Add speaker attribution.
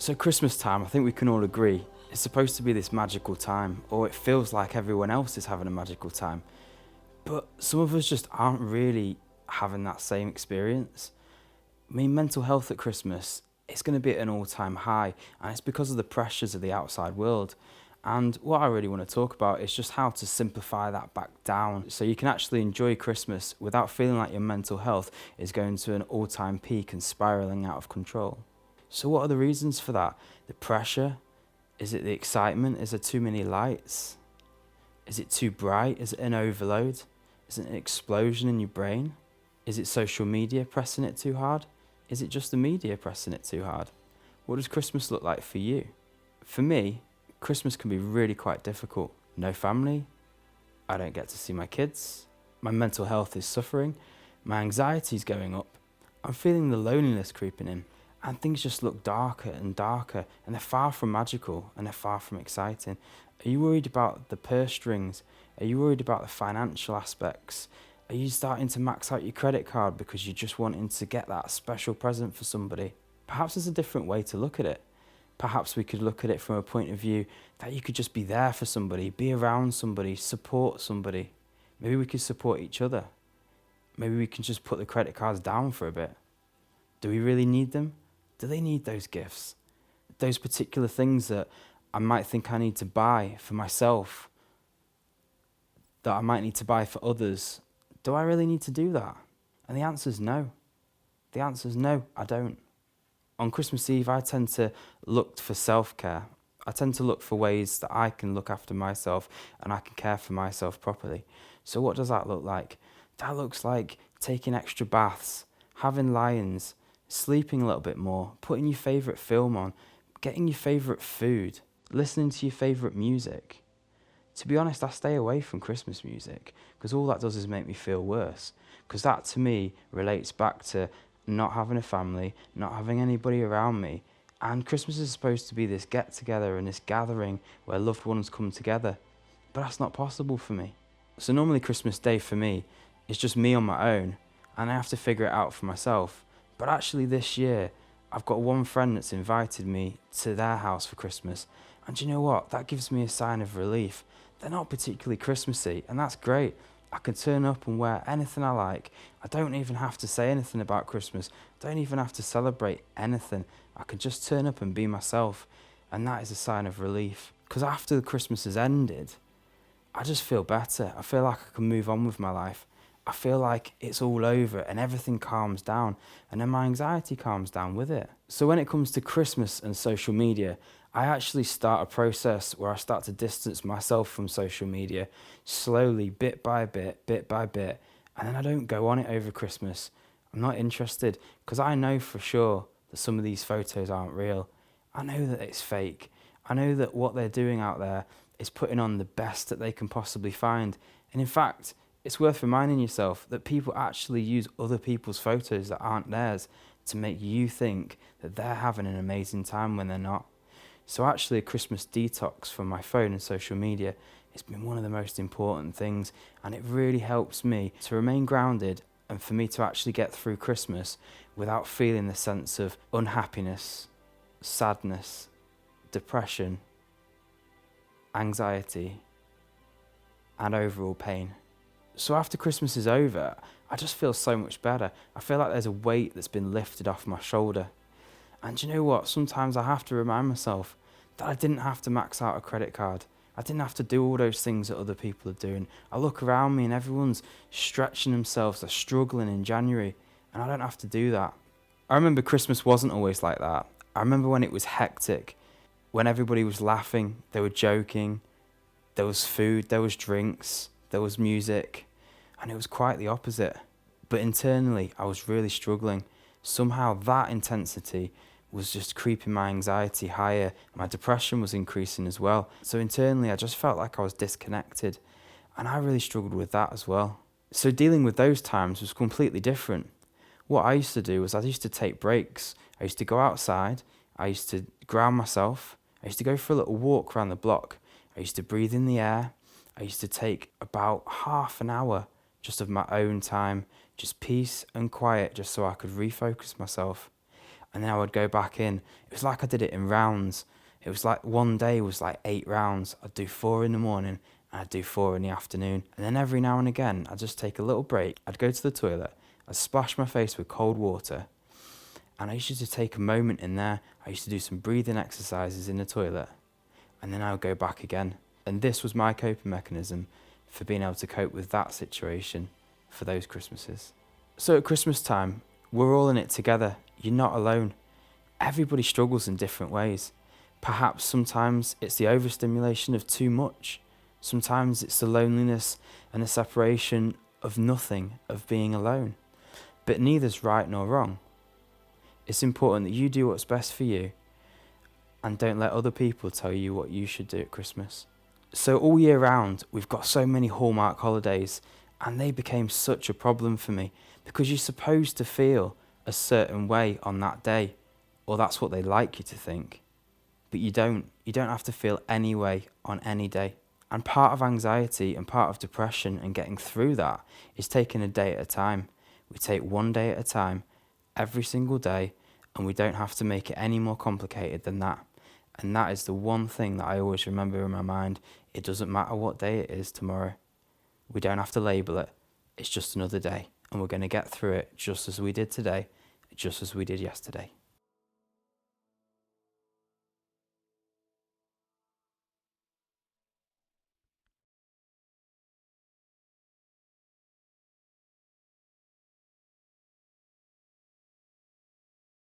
Speaker 1: So Christmas time, I think we can all agree, it's supposed to be this magical time, or it feels like everyone else is having a magical time. But some of us just aren't really having that same experience. I mean, mental health at Christmas, it's going to be at an all-time high, and it's because of the pressures of the outside world. And what I really want to talk about is just how to simplify that back down so you can actually enjoy Christmas without feeling like your mental health is going to an all-time peak and spiraling out of control. So what are the reasons for that? The pressure? Is it the excitement? Is there too many lights? Is it too bright? Is it an overload? Is it an explosion in your brain? Is it social media pressing it too hard? Is it just the media pressing it too hard? What does Christmas look like for you? For me, Christmas can be really quite difficult. No family, I don't get to see my kids, my mental health is suffering, my anxiety's going up, I'm feeling the loneliness creeping in, and things just look darker and darker, and they're far from magical, and they're far from exciting. Are you worried about the purse strings? Are you worried about the financial aspects? Are you starting to max out your credit card because you're just wanting to get that special present for somebody? Perhaps there's a different way to look at it. Perhaps we could look at it from a point of view that you could just be there for somebody, be around somebody, support somebody. Maybe we could support each other. Maybe we can just put the credit cards down for a bit. Do we really need them? Do they need those gifts? Those particular things that I might think I need to buy for myself, that I might need to buy for others. Do I really need to do that? And the answer is no. The answer is no, I don't. On Christmas Eve, I tend to look for self-care. I tend to look for ways that I can look after myself and I can care for myself properly. So what does that look like? That looks like taking extra baths, having lions, sleeping a little bit more, putting your favourite film on, getting your favourite food, listening to your favourite music. To be honest, I stay away from Christmas music because all that does is make me feel worse. Because that to me relates back to not having a family, not having anybody around me. And Christmas is supposed to be this get together and this gathering where loved ones come together. But that's not possible for me. So normally Christmas Day for me is just me on my own and I have to figure it out for myself. But actually this year, I've got one friend that's invited me to their house for Christmas. And you know what? That gives me a sign of relief. They're not particularly Christmassy, and that's great. I can turn up and wear anything I like. I don't even have to say anything about Christmas. I don't even have to celebrate anything. I can just turn up and be myself. And that is a sign of relief. Because after the Christmas has ended, I just feel better. I feel like I can move on with my life. I feel like it's all over and everything calms down, and then my anxiety calms down with it. So when it comes to Christmas and social media, I actually start a process where I start to distance myself from social media slowly, bit by bit, and then I don't go on it over Christmas. I'm not interested because I know for sure that some of these photos aren't real. I know that it's fake. I know that what they're doing out there is putting on the best that they can possibly find. And in fact, it's worth reminding yourself that people actually use other people's photos that aren't theirs to make you think that they're having an amazing time when they're not. So actually a Christmas detox from my phone and social media has been one of the most important things, and it really helps me to remain grounded and for me to actually get through Christmas without feeling the sense of unhappiness, sadness, depression, anxiety, and overall pain. So after Christmas is over, I just feel so much better. I feel like there's a weight that's been lifted off my shoulder. And you know what? Sometimes I have to remind myself that I didn't have to max out a credit card. I didn't have to do all those things that other people are doing. I look around me and everyone's stretching themselves, they're struggling in January, and I don't have to do that. I remember Christmas wasn't always like that. I remember when it was hectic, when everybody was laughing, they were joking, there was food, there was drinks, there was music, and it was quite the opposite. But internally, I was really struggling. Somehow that intensity was just creeping my anxiety higher. My depression was increasing as well. So internally, I just felt like I was disconnected. And I really struggled with that as well. So dealing with those times was completely different. What I used to do was I used to take breaks. I used to go outside. I used to ground myself. I used to go for a little walk around the block. I used to breathe in the air. I used to take about half an hour just of my own time, just peace and quiet, just so I could refocus myself. and then I would go back in. It was like I did it in rounds. It was like one day was like 8 rounds. I'd do 4 in the morning and I'd do 4 in the afternoon. And then every now and again, I'd just take a little break. I'd go to the toilet, I'd splash my face with cold water, and I used to take a moment in there. I used to do some breathing exercises in the toilet, and then I would go back again. And this was my coping mechanism for being able to cope with that situation for those Christmases. So at Christmas time, we're all in it together. You're not alone. Everybody struggles in different ways. Perhaps sometimes it's the overstimulation of too much. Sometimes it's the loneliness and the separation of nothing, of being alone. But neither's right nor wrong. It's important that you do what's best for you and don't let other people tell you what you should do at Christmas. So all year round, we've got so many Hallmark holidays, and they became such a problem for me because you're supposed to feel a certain way on that day, or that's what they like you to think. But you don't. You don't have to feel any way on any day. And part of anxiety and part of depression and getting through that is taking a day at a time. We take one day at a time, every single day, and we don't have to make it any more complicated than that. And that is the one thing that I always remember in my mind. It doesn't matter what day it is tomorrow. We don't have to label it. It's just another day, and we're going to get through it just as we did today, just as we did yesterday.